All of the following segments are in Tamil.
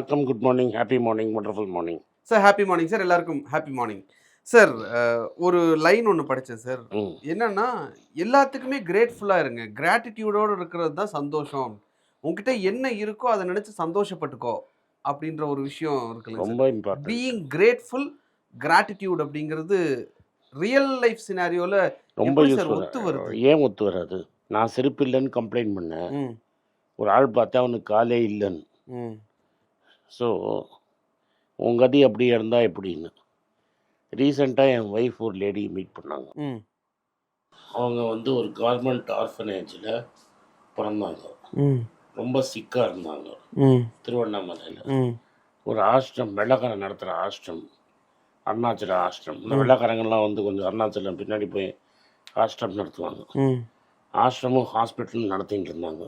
வணக்கம், good morning, happy morning, wonderful morning. Sir happy morning sir. எல்லாருக்கும் ஹாப்பி மார்னிங் சார். ஒரு லைன் ஒன்று படித்தேன் சார். ம். என்னன்னா, எல்லாத்துக்குமே கிரேட்ஃபுல்லாக இருங்க, கிராட்டிடியூடோடு இருக்கிறது தான் சந்தோஷம். உங்ககிட்ட என்ன இருக்கோ அதை நினச்சி சந்தோஷப்பட்டுக்கோ அப்படின்ற ஒரு விஷயம் இருக்குல்ல சார். ரொம்ப இம்பார்ட்டன்ட். பீயிங் கிரேட்ஃபுல், கிராட்டிடியூட் அப்படிங்கிறது ரியல் லைஃப் சினாரியோவில் ரொம்ப எப்படி சார் யூஸ்ஃபுல். ஒத்து வருது? ஏன் ஒத்து வராது? நான் செருப்பு இல்லைன்னு கம்ப்ளைண்ட் பண்ணேன். ம் ஒரு ஆள் பார்த்தா அவனுக்கு காலே இல்லைன்னு. ம் ஸோ உன் கதி அப்படியே இருந்தால் எப்படின்னு. ரீசெண்டாக என் ஒய்ஃப் ஒரு லேடி மீட் பண்ணாங்க. ம் அவங்க வந்து ஒரு கவர்மெண்ட் ஆர்ஃபனேஜில் பிறந்தாங்க. ம் ரொம்ப சிக்காக இருந்தாங்க. ம் திருவண்ணாமலையில் ம் ஒரு ஆஷ்ரம், வெள்ளைக்காரன் நடத்துகிற ஆஷ்ரம், அருணாச்சல ஆஷ்ரம். இந்த வெள்ளைக்காரங்கள்லாம் வந்து கொஞ்சம் அருணாச்சலம் பின்னாடி போய் ஆஷ்ரம் நடத்துவாங்க. ம் ஆஷ்ரமும் ஹாஸ்பிட்டலும் நடத்திட்டு இருந்தாங்க.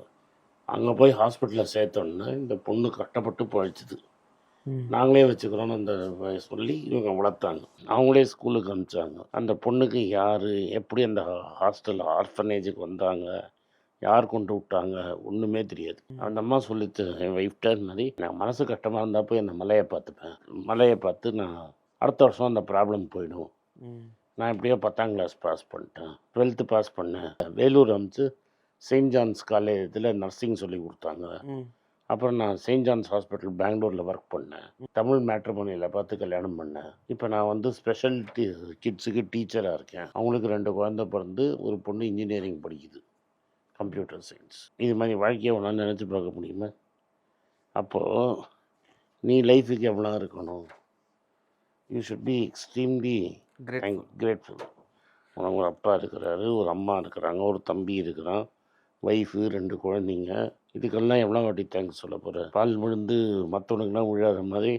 அங்கே போய் ஹாஸ்பிட்டலில் சேர்த்தோன்னே இந்த பொண்ணு கஷ்டப்பட்டு பழிச்சுது. ம் நாங்களே வச்சுக்கிறோன்னு அந்த சொல்லி இவங்க வளர்த்தாங்க. அவங்களே ஸ்கூலுக்கு அனுப்பிச்சாங்க. அந்த பொண்ணுக்கு யார், எப்படி அந்த ஹாஸ்டல் ஆர்ஃபனேஜுக்கு வந்தாங்க, யார் கொண்டு விட்டாங்க, ஒன்றுமே தெரியாது. அந்த அம்மா சொல்லிச்சு என் ஒய்ஃப்ட்ட, இந்த மாதிரி நான் மனசு கஷ்டமாக இருந்தால் போய் அந்த மலையை பார்த்துப்பேன். மலையை பார்த்து நான் அடுத்த வருஷம் அந்த ப்ராப்ளம் போயிடும். ம் நான் எப்படியோ 10ஆம் கிளாஸ் பாஸ் பண்ணிட்டேன், 12th பாஸ் பண்ணேன். வேலூர் அனுப்பிச்சு செயின்ட் ஜான்ஸ் காலேஜில் நர்சிங் சொல்லி கொடுத்தாங்க. ம் அப்புறம் நான் செயின்ட் ஜான்ஸ் ஹாஸ்பிட்டல் பெங்களூரில் ஒர்க் பண்ணேன். தமிழ் மேட்ரிமோனியில் பார்த்து கல்யாணம் பண்ணேன். இப்போ நான் வந்து ஸ்பெஷல் கிட்ஸுக்கு டீச்சராக இருக்கேன். அவங்களுக்கு 2 குழந்தை பிறந்து, ஒரு பொண்ணு இன்ஜினியரிங் படிக்குது, கம்ப்யூட்டர் சயின்ஸ். இது மாதிரி வாழ்க்கையை ஒன்றால் நினச்சி பார்க்க முடியுமா? அப்போது நீ லைஃபுக்கு எவ்வளோ இருக்கணும்? You should be extremely great. Grateful. உனக்கு ஒரு அப்பா இருக்கிறாரு, ஒரு அம்மா இருக்கிறாங்க, ஒரு தம்பி இருக்கிறான், ஒய்ஃபு, 2 குழந்தைங்க. இதுக்கெல்லாம் எவ்வளோ வாட்டி தேங்க்ஸ் சொல்ல போகிற? பால் விழுந்து மற்றவனுக்குலாம் விழாத மாதிரி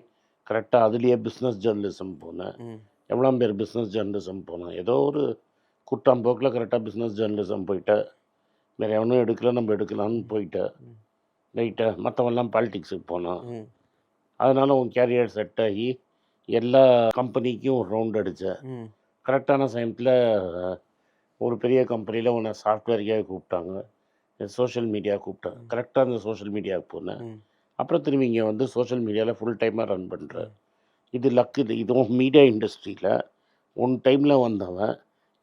கரெக்டாக அதுலேயே பிஸ்னஸ் ஜேர்னலிசம் போனேன். ம் எவ்வளோ பேர் பிஸ்னஸ் ஜேர்னலிசம் போனேன். ஏதோ ஒரு குட்டாம் போக்கில் கரெக்டாக பிஸ்னஸ் ஜேர்னலிசம் போயிட்டேன். வேறு எவனும் எடுக்கல, நம்ம எடுக்கலான்னு போயிட்டேன். ம் ரைட்டாக மற்றவெல்லாம் பாலிடிக்ஸுக்கு போனான். ம் அதனால் உன் கேரியர் செட் ஆகி எல்லா கம்பெனிக்கும் ஒரு ரவுண்ட் அடித்தேன். ம் கரெக்டான சமயத்தில் ஒரு பெரிய கம்பெனியில் உன்னை சாஃப்ட்வேருக்காக கூப்பிட்டாங்க, சோஷியல் மீடியா கூப்பிட்டாங்க. கரெக்டாக அந்த சோஷியல் மீடியாவுக்கு போனேன். ம் அப்புறம் திரும்பி இங்கே வந்து சோஷியல் மீடியாவில் ஃபுல் டைமாக ரன் பண்ணுறேன். இது லக்கு. இதுவும் மீடியா இண்டஸ்ட்ரியில் ஒன் டைமில் வந்தவன்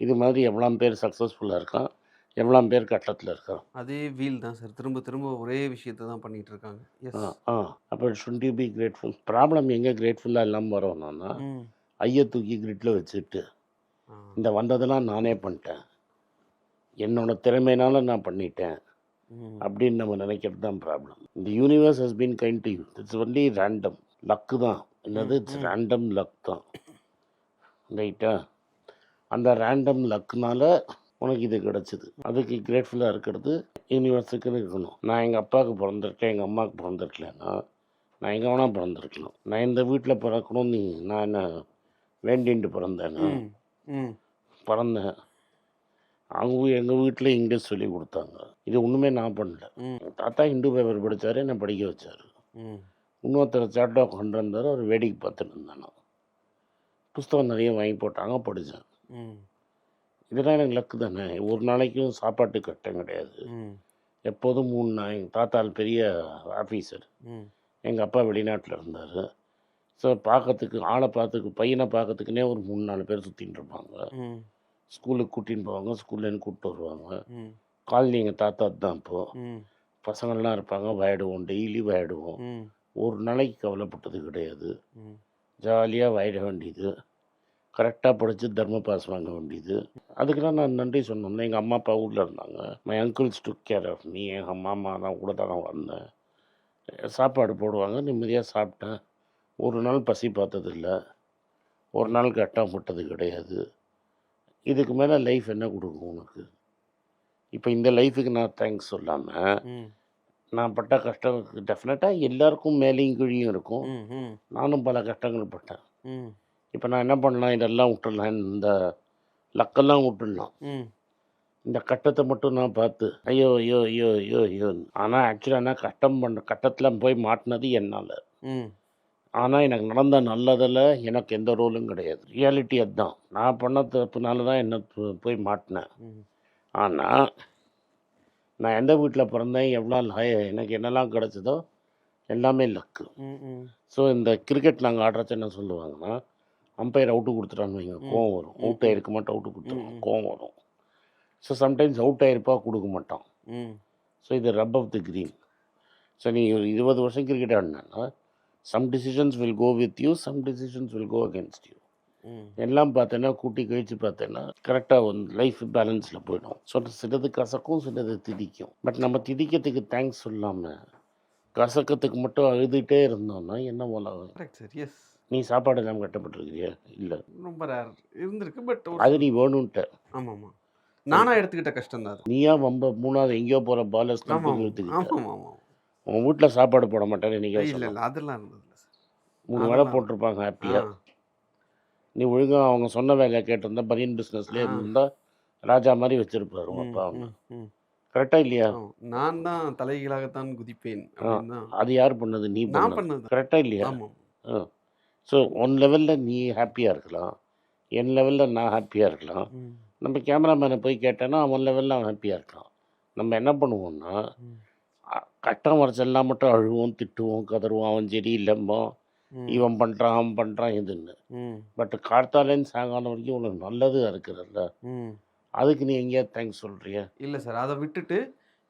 இது மாதிரி எவ்வளோ பேர் சக்ஸஸ்ஃபுல்லாக இருக்கான், எவ்வளோ பேர் கட்டத்தில் இருக்கான். அதே வீல் தான் சார். திரும்ப திரும்ப ஒரே விஷயத்த தான் பண்ணிட்டு இருக்காங்க. ஆ எஸ். ஆ அப்போ should you be grateful? Problem எங்கே கிரேட்ஃபுல்லாக இல்லாமல் வரோம்னா, ம். ஐயை தூக்கி கிரிட்டில் வச்சுட்டு ஆ. இந்த வந்ததெல்லாம் நானே பண்ணிட்டேன், என்னோட திறமையினால நான் பண்ணிட்டேன் ம். அப்படின்னு நம்ம நினைக்கிறது தான் ப்ராப்ளம். இந்த universe has been kind to you. It's only random luck தான். என்னது? இட்ஸ் ரேண்டம் லக் தான். ரைட்டா? அந்த ரேண்டம் லக்குனால உனக்கு இது கிடச்சிது. அதுக்கு கிரேட்ஃபுல்லாக இருக்கிறது யூனிவர்ஸுக்குன்னு இருக்கணும். நான் எங்கள் அப்பாவுக்கு பிறந்திருக்கேன், எங்கள் அம்மாவுக்கு பிறந்திருக்கலன்னா நான் எங்கே வேணால் பிறந்திருக்கலாம். நான் இந்த வீட்டில் பிறக்கணும்னு நான் என்ன வேண்டின்ட்டு பிறந்தேன்னா? ம். ம். பிறந்தேன். அவங்க எங்கள் வீட்டில் இங்கிலீஷ் சொல்லி கொடுத்தாங்க. இது ஒன்றுமே நான் பண்ணல. ம். தாத்தா ஹிந்து பேப்பர் படித்தார், என்னை படிக்க வச்சார். ம். இன்னொருத்தர் சேட்டாக கொண்டு வந்தார், அவர் வேடிக்கை பார்த்துட்டு இருந்தானோ. புஸ்தகம் நிறைய வாங்கி போட்டாங்க, படித்தேன். ம். இதெல்லாம் எனக்கு லக்கு தானே. ஒரு நாளைக்கும் சாப்பாட்டு கஷ்டம் கிடையாது. ம். எப்போதும் 3 நாள். எங்கள் தாத்தா பெரிய ஆஃபீஸர், ம். எங்கள் அப்பா வெளிநாட்டில் இருந்தார். ஸோ பார்க்கறதுக்கு ஆளை பார்த்துக்கு பையனை பார்க்கறதுக்குனே ஒரு 3-4 பேர் சுற்றின்னு இருப்பாங்க. ம். ஸ்கூலுக்கு கூட்டின்னு போவாங்க, ஸ்கூல்லேருந்து கூப்பிட்டு வருவாங்க. ம். காலனி எங்கள் தாத்தா தான். இப்போது ம். பசங்கள்லாம் இருப்பாங்க, விளையாடுவோம், டெய்லி விளையாடுவோம். ம். ஒரு நாளைக்கு கவலைப்பட்டது கிடையாது. ம். ஜாலியாக விளையாட வேண்டியது, கரெக்டாக படித்து தர்ம பாஸ் வாங்க வேண்டியது. அதுக்கெல்லாம் நான் நன்றி சொன்னோம்னா, எங்கள் அம்மா அப்பா ஊரில் இருந்தாங்க. My uncles took care of me. எங்கள் மாமா தான் கூட தான் நான் வந்தேன். சாப்பாடு போடுவாங்க, நிம்மதியாக சாப்பிட்டேன். ஒரு நாள் பசி பார்த்ததில்ல, ஒரு நாள் கஷ்டப்பட்டது கிடையாது. இதுக்கு மேலே லைஃப் என்ன கொடுக்கும் உனக்கு? இப்போ இந்த லைஃபுக்கு நான் தேங்க்ஸ் சொல்லாமல், ம். நான் பட்ட கஷ்டம் டெஃபினட்டாக எல்லாருக்கும் மேலேயும் கீழேயும் இருக்கும். ம். ம். நானும் பல கஷ்டங்கள் பட்டேன். ம். இப்போ நான் என்ன பண்ணலாம்? இதெல்லாம் விட்டுடலாம், இந்த லக்கெல்லாம் விட்டுடலாம். ம். இந்த கட்டத்தை மட்டும் நான் பார்த்து ஐயோ ஐயோ ஐயோ ஐயோ ஐயோ. ஆனால் ஆக்சுவலாக நான் கட்டத்தில் போய் மாட்டினது என்னால். ம். ஆனால் எனக்கு நடந்த நல்லதில் எனக்கு எந்த ரோலும் கிடையாது. ரியாலிட்டி அதுதான். நான் பண்ண தப்புனால தான் என்ன போய் மாட்டினேன். ம். ஆனால் நான் எந்த வீட்டில் பிறந்தேன், எவ்வளோ எனக்கு என்னெல்லாம் கிடச்சதோ எல்லாமே லக்கு. ம், ம், ஸோ இந்த கிரிக்கெட் நாங்கள் ஆடுறச்ச என்ன சொல்லுவாங்கன்னா, அம்பையர் அவுட்டு கொடுத்துட்டான்னு வைங்க, ம், கோவம் வரும். ம், அவுட் ம், ஆகிருக்க மாட்டோம், அவுட்டு ம், கொடுத்துருவோம், ம், கோவம் வரும். ஸோ சம்டைம்ஸ் அவுட் ஆகிருப்பா கொடுக்க மாட்டான். ம், ஸோ இது rub of the green. So நீ ஒரு 20 வருஷம் கிரிக்கெட் ஆடினா some decisions will go with you, some decisions will go against you. ம். எல்லாம் பார்த்தேன்னா கூட்டி கழிச்சு பார்த்தேன்னா கரெக்டாக வந்து லைஃப் பேலன்ஸில் போயிடும். ஸோ சிலது கசக்கும், சிலது திதிக்கும். பட் நம்ம திதிக்கிறதுக்கு தேங்க்ஸ் சொல்லாமல் கசக்கத்துக்கு மட்டும் அழுதுகிட்டே இருந்தோம்னா என்ன உலகம்? Correct sir. எஸ். நீ சாப்பாடு இல்லாமல் கட்டப்பட்டிருக்கிறியா? இல்லை, ரொம்ப ரேர் இருந்திருக்கு. பட் அது நீ வேணுன்ட்ட. ஆமாம் ஆமாம். நானா எடுத்துக்கிட்ட கஷ்டம் தான் அது. நீயா வம்ப 3வது எங்கேயோ போகிற பாலர்ஸ் ஆமாம் கம்பெனி ஆமாம் எடுத்துக்கிட்ட. ஆமாம் ஆமாம். உங்கள் வீட்டில் சாப்பாடு போட மாட்டேன்னு இல்லை நீங்கள் இல்லை சொல்லலாம். அதெல்லாம் இருந்ததில்ல சார். 3 வேளை அதெல்லாம் போட்டிருப்பாங்க ஆ ஹாப்பியாக. நீ ஒழுங்காக அவங்க சொன்ன வேலையை கேட்டிருந்தா பனியன் பிஸ்னஸ்லேயே ஆ இருந்திருந்தா ராஜா மாதிரி வச்சுருப்பாரு உங்கள் ம் அப்பா அவங்க. ம் ம். கரெக்டாக இல்லையா? ஆமாம். நான் தான் தலைகீழாகத்தான் குதிப்பேன் ஆ அப்படின்னு தான் அது யார் பண்ணது? நீ நான் பண்ணது. பண்ணது. கரெக்டாக இல்லையா? ஆமாம். ஸோ ஒன் லெவலில் நீ ஹாப்பியாக இருக்கலாம், என் லெவலில் நான் ஹாப்பியாக இருக்கலாம். ம் நம்ம கேமராமேனை போய் கேட்டேன்னா அவன் லெவலில் அவன் ஹாப்பியாக இருக்கலாம். நம்ம என்ன பண்ணுவோம்னா ம் கட்டம் வரைச்செல்லாம் மட்டும் அழுவோம், திட்டுவோம், கதறுவோம், அவன் சரியில்லைம்போம், ம் இவன் பண்ணுறான், அவன் பண்ணுறான் இதுன்னு. ம் பட் கார்த்தாலேருந்து சாயங்காலம் வரைக்கும் உனக்கு நல்லது இருக்குதுல்ல, ம். அதுக்கு நீ எங்கேயாவது தேங்க்ஸ் சொல்கிறியா? இல்லை சார். அதை விட்டுட்டு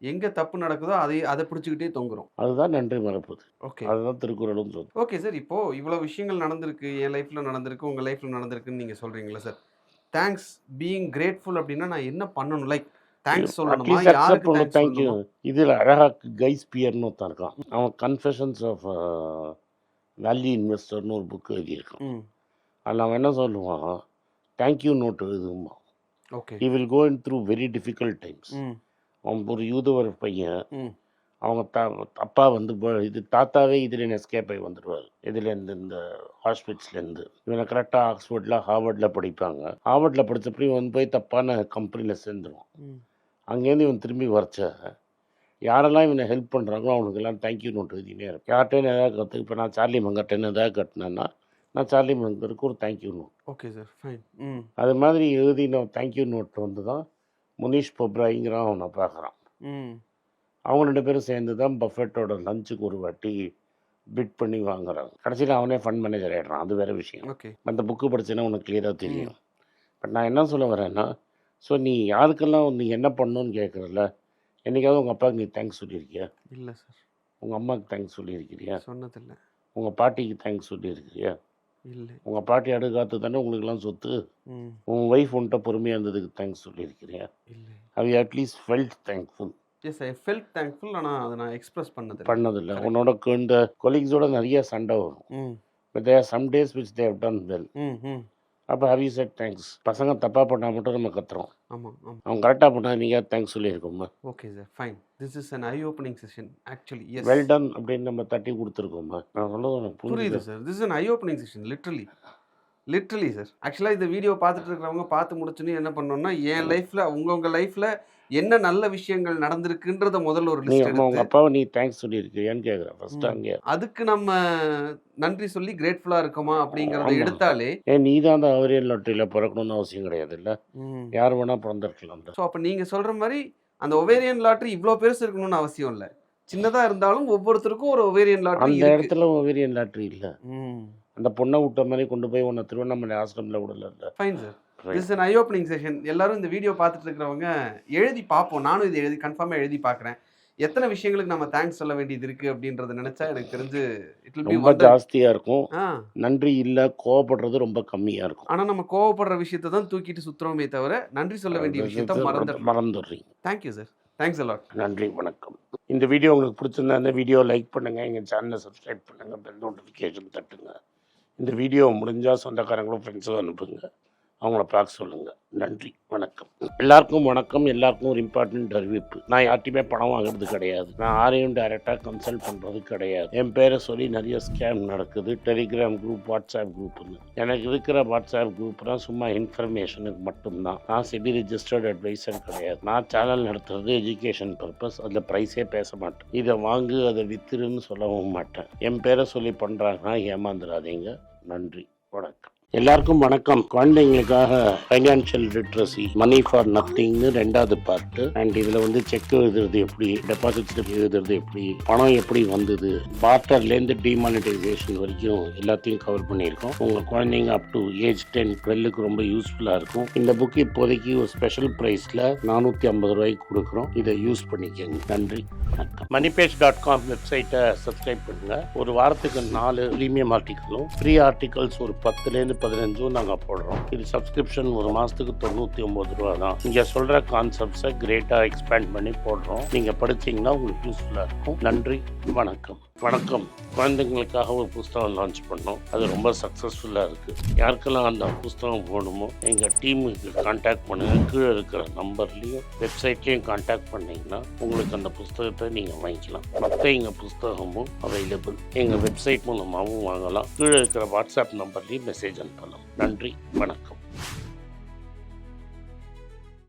எங்கே தப்பு நடக்குதோ அதை பிடிச்சிக்கிட்டே தொங்குறோம். அதுதான் நன்றி மறப்பது. ஓகே. அதுதான் திருக்குறளும் சொல்லுது. Okay sir. இப்போது இவ்வளோ விஷயங்கள் நடந்திருக்கு, என் லைஃப்பில் நடந்திருக்கு, உங்கள் லைஃப்பில் நடந்திருக்குன்னு நீங்கள் சொல்கிறீங்களா சார்? தேங்க்ஸ் பீயிங் கிரேட்ஃபுல் அப்படின்னா நான் என்ன பண்ணணும்? லைக் தேங்க்ஸ் சொல்லணுமா? அட்லீஸ்ட் அக்செப்ட் யாருக்கு பண்ணணும், தேங்க்ஸ் தேங்க்யூ. சொல்லணுமா? இதில் அழகாக கைஸ் பியர்னு ஒருத்தன் இருக்கான். அவன் கன்ஃபெஷன்ஸ் ஆஃப் வேல்யூ இன்வெஸ்டர்னு ஒரு புக் எழுதியிருக்கான். ம். அதில் அவன் என்ன சொல்லுவான், தேங்க்யூ நோட் எழுதுமா. Okay. He will go in through very difficult times. ம் அவன் ஒரு யூதுவர் பையன். ம் அவங்க அப்பா வந்து இது தாத்தாவே இதில் எஸ்கேப் ஆகி வந்துடுவார். இதுலேருந்து இந்த ஹாஸ்பிட்டல்ஸ்லேருந்து இவனை கரெக்டாக ஆக்ஸ்ஃபோர்டில் ஹார்வர்டில் படிப்பாங்க. ஹார்வர்டில் படித்தப்படி இவன் போய் தப்பான கம்பெனியில் சேர்ந்துருவான். ம் அங்கேருந்து இவன் திரும்பி வரச்ச யாரெல்லாம் இவனை ஹெல்ப் பண்ணுறாங்களோ அவனுக்கெல்லாம் தேங்க்யூ நோட் எழுதினே இருக்கும். யார்கிட்டேன்னு எதாவது கற்று இப்போ நான் சார்லி மங்கர்ட்டேன்னு எதாவது கட்டினேன்னா நான் சார்லி மங்கருக்கு ஒரு thank you note. Okay sir. Fine. ம் அது மாதிரி எழுதின தேங்க்யூ நோட் வந்து தான் முனிஷ் பொப்ராய்ங்கிறான் அவனை பார்க்குறான். ம் அவங்க 2 பேரும் சேர்ந்து தான் பஃபெட்டோட லஞ்சுக்கு ஒரு வாட்டி பிட் பண்ணி வாங்குறாங்க. கடைசியில் அவனே ஃபண்ட் மேனேஜர் ஆகிடுறான். அது வேறு விஷயம். ஓகே. அந்த புக்கு படிச்சேன்னா உனக்கு கிளியராக ம் தெரியும். பட் நான் என்ன சொல்ல வரேன்னா, ஸோ நீ யாருக்கெல்லாம் நீ என்ன பண்ணணும்னு கேட்குறல, என்றைக்காவது உங்கள் அப்பாவுக்கு நீ தேங்க்ஸ் சொல்லியிருக்கியா? இல்லை சார். உங்கள் அம்மாவுக்கு தேங்க்ஸ் சொல்லியிருக்கிறியா? சொன்னதில்லை. உங்கள் பாட்டிக்கு தேங்க்ஸ் சொல்லியிருக்கிறியா? இல்லை. உங்கள் பாட்டி அடுக்காத்து தானே உங்களுக்கெல்லாம் சொத்து. ம் உங்கள் ஒய்ஃப் உன்ட்ட பொறுமையாக இருந்ததுக்கு தேங்க்ஸ் சொல்லியிருக்கிறியா? இல்லை. Have you at least felt thankful? Yes I felt thankful. ஆனால் அதை நான் எக்ஸ்பிரஸ் பண்ணதில்லை. பண்ணதில்லை. கரெக்ட். உன்னோட இந்த கொலீக்ஸோட நிறைய சண்டை வரும். Hmm but there some days which they have done well. Hmm hmm. அப்போ ஹவ் யூ செட் தேங்க்ஸ்? பசங்க தப்பாக பண்ணால் மட்டும் நம்ம கத்துறோம். ஆமாம் ஆமாம். அவன் கரெக்டாக பண்ணால் நீங்கள் தேங்க்ஸ் சொல்லியிருக்கோமா? Okay sir. Fine. This is an eye opening session actually. Yes. Well done அப்படின்னு நம்ம தட்டி கொடுத்துருக்கோமா? நான் சொல்கிறது உனக்கு புரியுது புரியுது. Sir. This is an eye opening session literally sir. ஆக்சுவலாக இந்த வீடியோ பார்த்துட்டு இருக்கிறவங்க பார்த்து முடிச்சுன்னு என்ன பண்ணணும்னா, என் லைஃப்பில் உங்கள் லைஃப்பில் என்ன நல்ல விஷயங்கள் நடந்திருக்குன்றத முதல்ல ஒரு நீ லிஸ்ட் உங்கள் எடுத்து அப்பாவை நீ தேங்க்ஸ் சொல்லியிருக்கிறியான்னு கேட்குறேன் ஃபஸ்ட்டு. ம் அங்கே அதுக்கு நம்ம நன்றி சொல்லி கிரேட்ஃபுல்லாக இருக்கோமா அப்படிங்கிறத ஆமாம். எடுத்தாலே ஏன் நீ தான் அந்த அவரியல் லாட்டரியில் பிறக்கணும்னு அவசியம் கிடையாது இல்லை, ம் யார் வேணால் பிறந்திருக்கலாம்ல. ஸோ அப்போ நீங்கள் சொல்கிற மாதிரி அந்த ஒவேரியன் லாட்ரி இவ்வளோ பெருசு இருக்கணும்னு அவசியம் இல்லை. சின்னதாக இருந்தாலும் ஒவ்வொருத்தருக்கும் ஒரு ஒவேரியன் லாட்ரி அந்த இருக்கு. இடத்துல ஓவேரியன் லாட்ரி இல்லை. ம் அந்த பொண்ணை விட்ட மாதிரி கொண்டு போய் உன்னை திருவண்ணாமலை ஆசிரமில் விடல. Fine sir. This an eye opening session. எல்லாரும் இந்த வீடியோ பார்த்துட்டு இருக்கிறவங்க எழுதி பார்ப்போம். நானும் இது கன்ஃபார்மாக எழுதி பார்க்குறேன். எத்தனை விஷயங்களுக்கு நம்ம தேங்க்ஸ் சொல்ல வேண்டியது இருக்குது அப்படின்றத நினச்சா எனக்கு தெரிஞ்சு இட் வில் பி ரொம்ப வண்டர். ஜாஸ்தியாக இருக்கும். ஆ நன்றி இல்லை, கோவப்படுறது ரொம்ப கம்மியாக இருக்கும். ஆனால் நம்ம கோவப்படுற விஷயத்தை தான் தூக்கிட்டு சுற்றுறோமே தவிர நன்றி சொல்ல வேண்டிய விஷயத்த மறந்துடுறோம். மறந்துடுறீங்க. Thank you sir. Thanks a lot. நன்றி, வணக்கம். இந்த வீடியோ உங்களுக்கு பிடிச்சிருந்தா இந்த வீடியோ லைக் பண்ணுங்கள், எங்கள் சேனலை சப்ஸ்கிரைப் பண்ணுங்கள், பெல் நோட்டிஃபிகேஷன் தட்டுங்க. இந்த வீடியோ முடிஞ்சால் சொந்தக்காரங்களும் ஃப்ரெண்ட்ஸும் அனுப்புங்க, அவங்கள பார்க்க சொல்லுங்கள். நன்றி, வணக்கம். எல்லாருக்கும் வணக்கம். எல்லாருக்கும் ஒரு இம்பார்ட்டன்ட் அறிவிப்பு. நான் யார்ட்டையுமே பணம் வாங்குறது கிடையாது. நான் யாரையும் டைரெக்டாக கன்சல்ட் பண்ணுறது கிடையாது. என் பேரை சொல்லி நிறைய ஸ்கேம் நடக்குது. டெலிகிராம் குரூப், வாட்ஸ்அப் குரூப்னு. எனக்கு இருக்கிற வாட்ஸ்அப் குரூப்னால் சும்மா இன்ஃபர்மேஷனுக்கு மட்டும்தான். நான் செபி ரிஜிஸ்டர்ட் அட்வைசர் கிடையாது. நான் சேனல் நடத்துறது எஜுகேஷன் பர்பஸ். அதில் ப்ரைஸே பேச மாட்டேன். இதை வாங்கு அதை வித்துருன்னு சொல்லவும் மாட்டேன். என் பேரை சொல்லி பண்ணுறாங்கன்னா ஏமாந்துடாதீங்க. நன்றி, வணக்கம். எல்லாருக்கும் வணக்கம். குழந்தைங்களுக்காக ஃபைனான்சியல் லிட்ரஸி மணி ஃபார் நத்திங்னு 2வது பார்ட்டு. அண்ட் இதில் வந்து செக் எழுதுறது எப்படி, டெபாசிட் ஸ்லிப் எழுதுறது எப்படி, பணம் எப்படி வந்தது, பார்ட்டர்லேருந்து டிமானிட்டைசேஷன் வரைக்கும் எல்லாத்தையும் கவர் பண்ணியிருக்கோம். உங்கள் குழந்தைங்க அப் டு ஏஜ் 10-12க்கு ரொம்ப யூஸ்ஃபுல்லாக இருக்கும். இந்த புக் இப்போதைக்கு ஒரு ஸ்பெஷல் ப்ரைஸில் 450 ரூபாய்க்கு கொடுக்குறோம். இதை யூஸ் பண்ணிக்கோங்க. நன்றி, வணக்கம். moneypage.com வெப்சைட்டை சப்ஸ்கிரைப் பண்ணுங்கள். ஒரு வாரத்துக்கு 4 ப்ரீமியம் ஆர்டிக்கலும் ஃப்ரீ ஆர்டிகல்ஸ் ஒரு 10லேருந்து 15 நாங்கள் போடுறோம். இது சப்ஸ்கிரிப்ஷன் ஒரு மாதத்துக்கு 99 ரூபா தான். இங்கே சொல்கிற கான்செப்ட்ஸை கிரேட்டாக எக்ஸ்பேண்ட் பண்ணி போடுறோம். நீங்கள் படித்தீங்கன்னா உங்களுக்கு யூஸ்ஃபுல்லாக இருக்கும். நன்றி, வணக்கம். வணக்கம். குழந்தைங்களுக்காக ஒரு புஸ்தகம் லான்ச் பண்ணோம். அது ரொம்ப சக்ஸஸ்ஃபுல்லாக இருக்குது. யாருக்கெல்லாம் அந்த புஸ்தகம் போகணுமோ எங்கள் டீமுக்கு கான்டாக்ட் பண்ணுங்கள். கீழே இருக்கிற நம்பர்லேயும் வெப்சைட்லேயும் கான்டாக்ட் பண்ணிங்கன்னா உங்களுக்கு அந்த புஸ்தகத்தை நீங்கள் வாங்கிக்கலாம். மற்ற எங்கள் புஸ்தகமும் அவைலபிள். எங்கள் வெப்சைட் மூலமாகவும் வாங்கலாம். கீழே இருக்கிற வாட்ஸ்அப் நம்பர்லேயும் மெசேஜ் அனுப்பலாம். நன்றி, வணக்கம்.